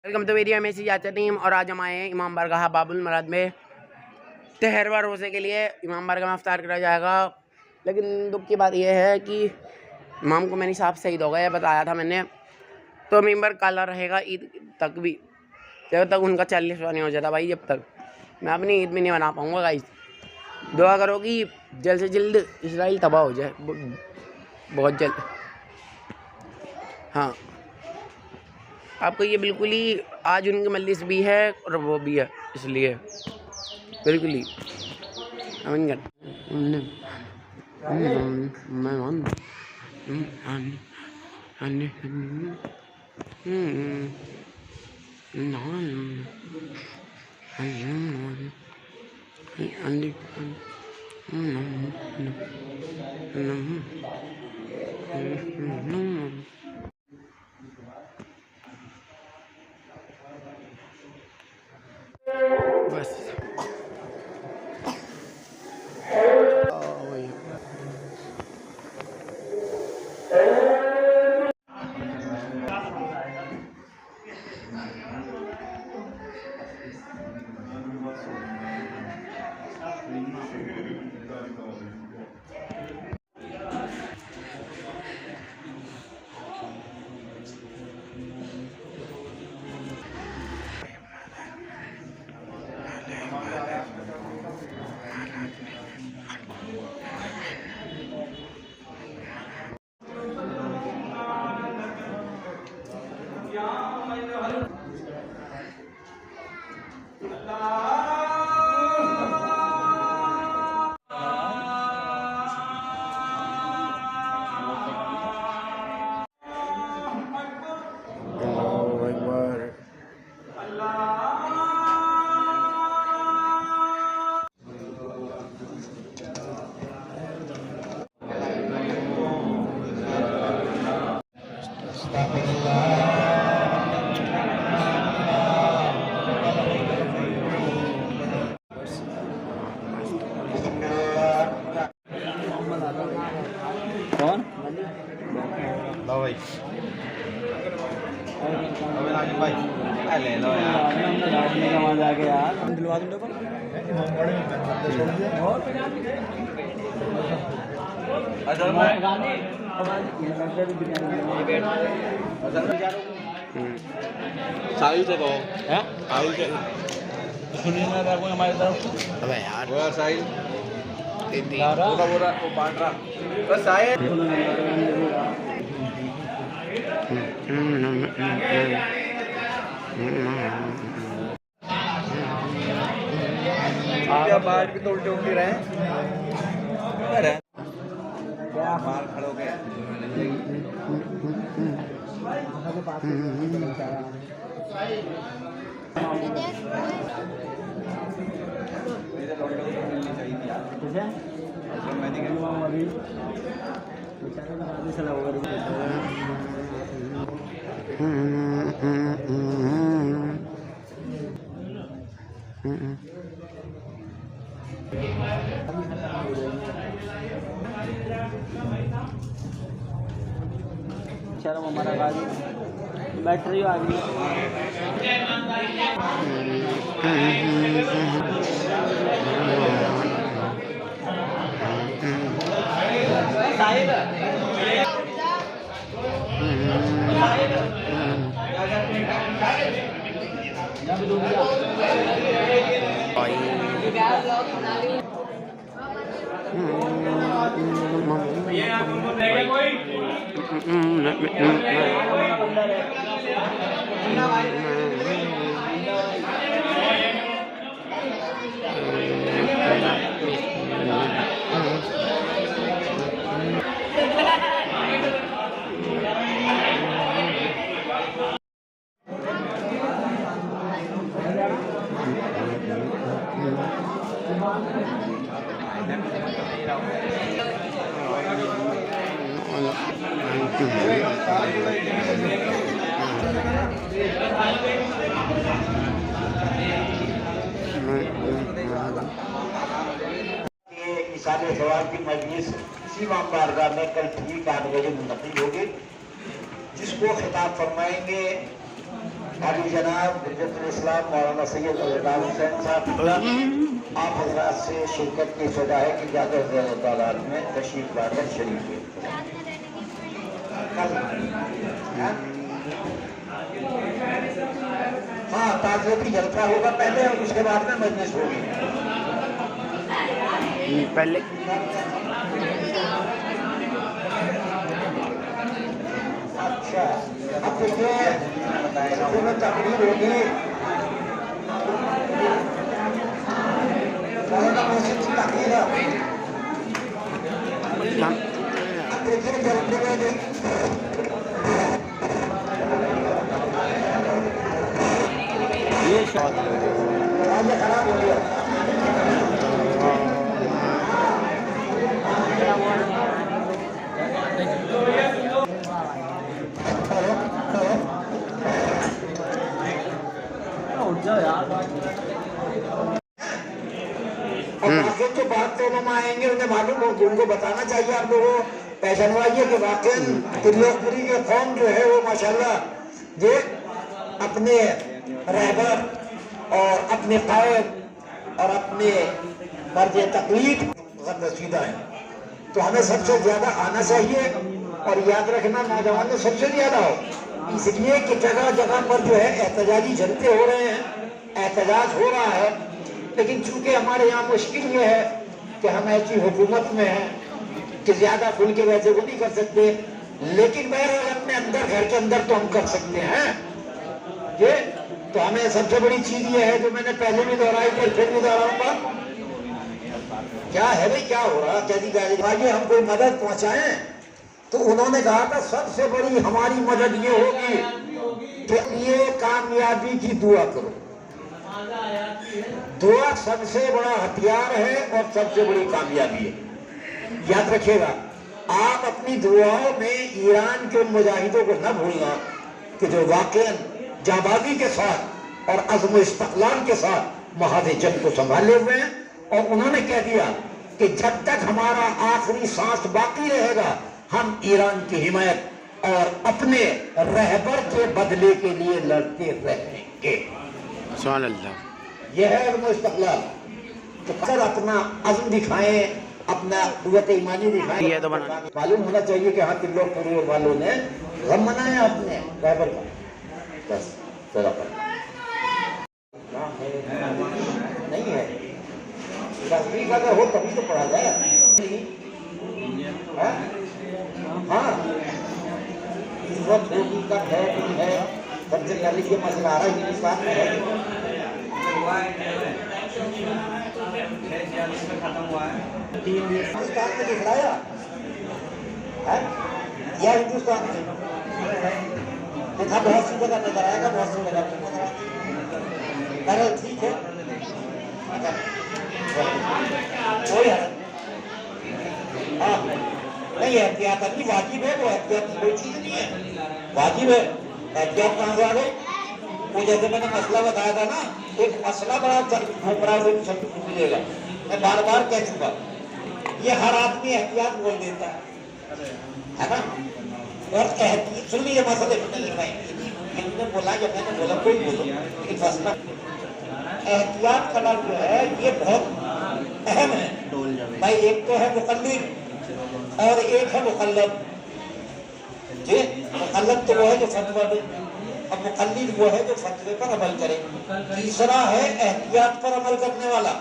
Welcome to video में याचा team. और आज हम आए हैं इमाम बारगाह बाबुल मराद में तहरवा रोज़े के लिए। इमाम बारगाह में इफ्तार करा जाएगा, लेकिन दुख की बात यह है कि इमाम को मेरे हिसाब से ईद हो गया, बताया था मैंने। तो मेंबर काला रहेगा ईद तक भी, जब तक उनका 40वां नहीं हो जाता भाई। जब तक मैं अपनी ईद में नहीं बना पाऊँगा गाइस। दुआ करो कि जल्द से जल्द इसराइल तबाह हो जाए, बहुत जल्द। हाँ, आपको ये बिल्कुल ही आज उनकी मजलिस भी है और वो भी है, इसलिए बिल्कुल ही बस। कौन भाई भाई ले लो यार, आगे यार दिलवा दूंगा साहिल से कहो हैं, साहिल से सुनिए ना हमारी तरफ। अबे यार वो साहिल बोला वो बांट रहा बस साहिल। क्या बाट भी तो उल्टे उल्टे रहे क्या मार खड़ो गया। चलो हमारा गाड़ी बैटरी आ गई। निशाने सवाल की मजलिस इसी इमाम बारगाह में कल ठीक 8 बजे मुंतकिल होगी, जिसको खिताब फरमाएंगे अभी जनाब हुज्जतुल इस्लाम मौलाना सैयद अल्ताफ हुसैन साहब आप हजरात से शिरकत की सदा है कि ज़्यादा से ज़्यादा तादाद में तशरीफ लाकर शरीक हुए। हाँ, ताज़ियती जलसा होगा पहले और उसके बाद में मजलिस होगी। पहले अच्छा, अब देखिए तकरीर होगी तकरीर अब देखिए जल्दी में ये शॉट खराब हो गया। और वाकई तो बात तो उन्होंने आएंगे, उन्हें मालूम हो, उनको बताना चाहिए आप लोगों को, पहचानवाइए कि वाकई त्रिलोकपुरी के कौम जो है वो माशाल्लाह ये अपने रहबर और अपने कायद और अपने मर्ज तकलीफ रसीदा है। तो हमें सबसे ज्यादा आना चाहिए और याद रखना नौजवान में सबसे ज्यादा हो, इसलिए कि जगह जगह पर जो है एहतजाजी झंडे हो रहे हैं, एहतजाज हो रहा है। लेकिन चूंकि हमारे यहाँ मुश्किल ये है कि हम ऐसी हुकूमत में हैं कि ज्यादा खुल के वैसे वो नहीं कर सकते, लेकिन बहरहाल अपने अंदर घर के अंदर तो हम कर सकते हैं ये। तो हमें सबसे बड़ी चीज ये है जो मैंने पहले भी दोहराई फिर भी दोहराऊंगा, क्या है भाई, क्या हो रहा, कैसी हम कोई मदद पहुंचाएं। तो उन्होंने कहा था सबसे बड़ी हमारी मदद ये होगी कि ये कामयाबी की दुआ करो। दुआ सबसे बड़ा हथियार है और सबसे बड़ी कामयाबी है। याद रखिएगा, आप अपनी दुआओं में ईरान के उन मुजाहिदों को न भूलना कि जो वाकई जाबाजी के साथ और अज़्म इस्तक़लाल के साथ महादे जंग को संभाले हुए हैं। और उन्होंने कह दिया कि जब तक हमारा आखिरी सांस बाकी रहेगा हम ईरान की हिमायत और अपने रहबर के बदले के लिए लड़ते रहेंगे। सुभान अल्लाह। यह है अज़्म इस्तक़लाल। तो अगर अपना अज़्म दिखाएं, अपना कुव्वत ईमानी दिखाएं, ये तो मालूम होना चाहिए कि हाँ त्रिलोकपुरी वालों ने गम मनाया अपने रहबर का। बस जरा नहीं है, तस्वीर अगर हो तभी तो पढ़ा जाए। हाँ, इस वक्त रोटी का है नहीं है, सबसे पहले ये मसला आ रहा है हिंदुस्तान में है। हिंदुस्तान में दिखलाया है या हिंदुस्तान में देखा, बहुत सी जगह नजर आएगा, बहुत सी जगह नजर आएगा। अरे ठीक है, कोई है नहीं, एहतियात नहीं वाजिब है, वो एहतियात कोई चीज नहीं है, वाजिब है। एहतियात कहाँ से आ गई? वो जैसे मैंने मसला बताया था ना, एक मसला बड़ा मिलेगा, मैं बार बार कह चुका, ये हर आदमी एहतियात बोल देता है ना। और सुन लीजिए मसले मैंने बोला या मैंने बोला कोई बोलो, लेकिन मसला एहतियात का लफ्ज़ जो है ये बहुत अहम है भाई। एक तो है मुक़ल्लिद और एक है मुक़ल्लद। जी, मुक़ल्लद तो वो है जो फतवा दे, और मुक़ल्लिद वो है जो फतवे पर अमल करे। तीसरा है एहतियात पर अमल करने वाला।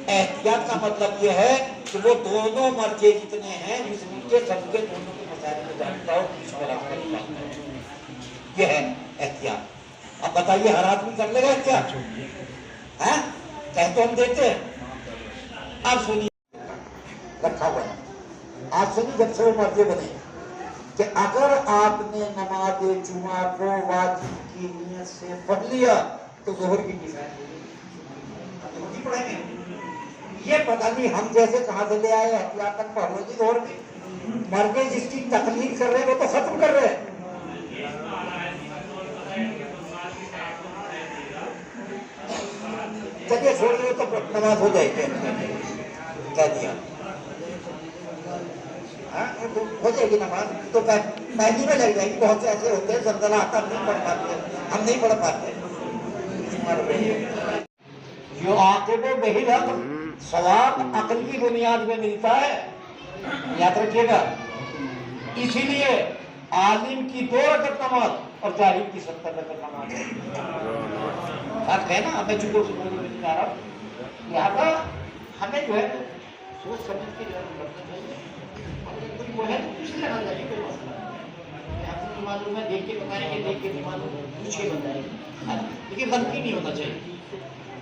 एहतियात का मतलब ये है कि वो दोनों मर्जे जितने हैं जिसके सबके दोनों के मसाइल में जानता हो, ये है एहतियात। अब बताइए हर आदमी कर लेगा एहतियात? है कह तो हम देते हैं। आप सुनिए, रखा हुआ है, आप सुनिए, जब से वो मर्जे बने कि अगर आपने नमाज जुमा को वाजिब की नियत से पढ़ लिया तो ज़ोहर की पढ़ेंगे। ये पता नहीं हम जैसे कहाँ से ले आए एहतियात तक पढ़ लो जी ज़ोहर की। मर्जे जिसकी तकलीफ कर रहे हैं वो तो खत्म कर रहे हैं। चलिए छोड़िए, तो नमाज हो जाएगी कह दिया, तो हो जाएगी नमाज, तो पहली में लग जाएगी। बहुत से ऐसे होते हैं जल्दला आता नहीं पढ़ पाते, हम नहीं पढ़ पाते। जो आकिब बिहिल हक सवाब अक्ल की बुनियाद में मिलता है, याद रखिएगा। इसीलिए आलिम की 2 रकअत नमाज और जाहिल की 70 रकअत नमाज है ना। हमें चुटों से बोलने में जा रहा हूँ, यहाँ का हमें जो है सोच समझ के करना चाहिए। कोई वो है तो कुछ नहीं लगाना चाहिए, कोई मसला नहीं मालूम है, देख के बताएंगे, देख के नहीं मालूम पूछ के बताएंगे, लेकिन गलती नहीं होना चाहिए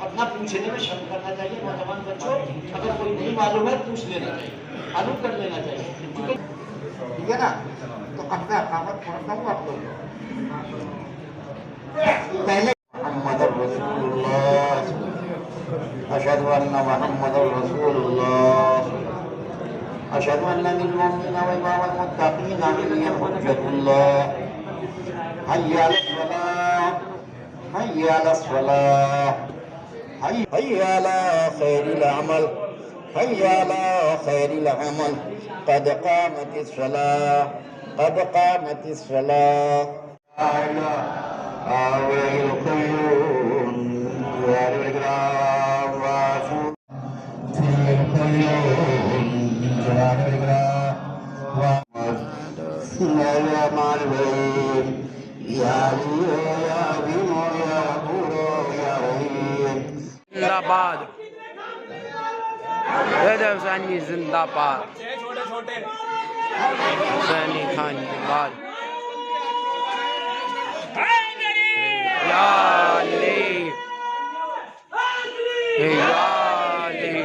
और ना पूछने में शर्म करना चाहिए। नौजवान बच्चों, अगर कोई नहीं मालूम है पूछ लेना चाहिए, मालूम कर लेना चाहिए, ठीक है ना। तो अब मैं अकामत पढ़ता हूँ आप लोग पहले। मोहम्मद रसूलुल्लाह, अशहदु अन्ना मुहम्मदुर रसूलुल्लाह, अशहदु अन्ना मिनल मुमिनीना व इमामल मुत्तक़ीना हिया हुज्जतुल्लाह, हय्या अलस सलाह, हय्या अलस फलाह, हय्या अला खैरिल अमल, हय्या अला खैरिल अमल, क़द क़ामतिस सलाह, क़द क़ामतिस सलाह, आवेल क़य्यूम यार इकराम वाफू फिल क़य्यूम यार इकराम वाफू या मालूम या लियो या बिमो या बुरो या रहीम। जिंदाबाद हुसैनी, जिंदाबाद हुसैनी खान जिंदाबाद। या अली, या अली,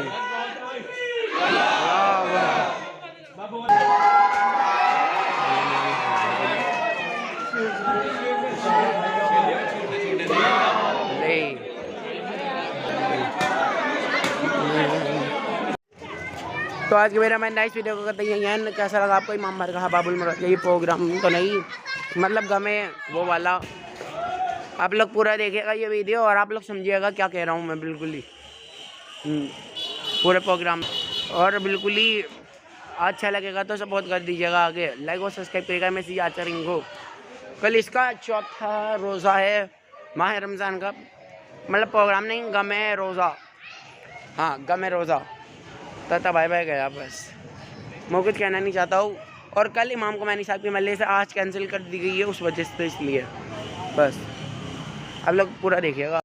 तो आज के मेरा मैं नाइस वीडियो को करते हैं। कैसा लगा आपको इमाम बारगाह बाबुल मुराद? यही प्रोग्राम तो नहीं, मतलब गमे वो वाला। आप लोग पूरा देखिएगा ये वीडियो और आप लोग समझिएगा क्या कह रहा हूँ मैं, बिल्कुल ही पूरे प्रोग्राम। और बिल्कुल ही अच्छा लगेगा तो सपोर्ट कर दीजिएगा, आगे लाइक और सब्सक्राइब करिएगा। मैं सी आचा रिंग को कल इसका 4था रोज़ा है माह रमज़ान का, मतलब प्रोग्राम नहीं, गमे रोज़ा, हाँ गमे रोज़ा। तथा बाय बाय गया, बस मैं कुछ कहना नहीं चाहता हूँ। और कल इमाम कोमैनी साहब के मल्ले से आज कैंसिल कर दी गई है उस वजह से, तो इसलिए बस आप लोग पूरा देखिएगा।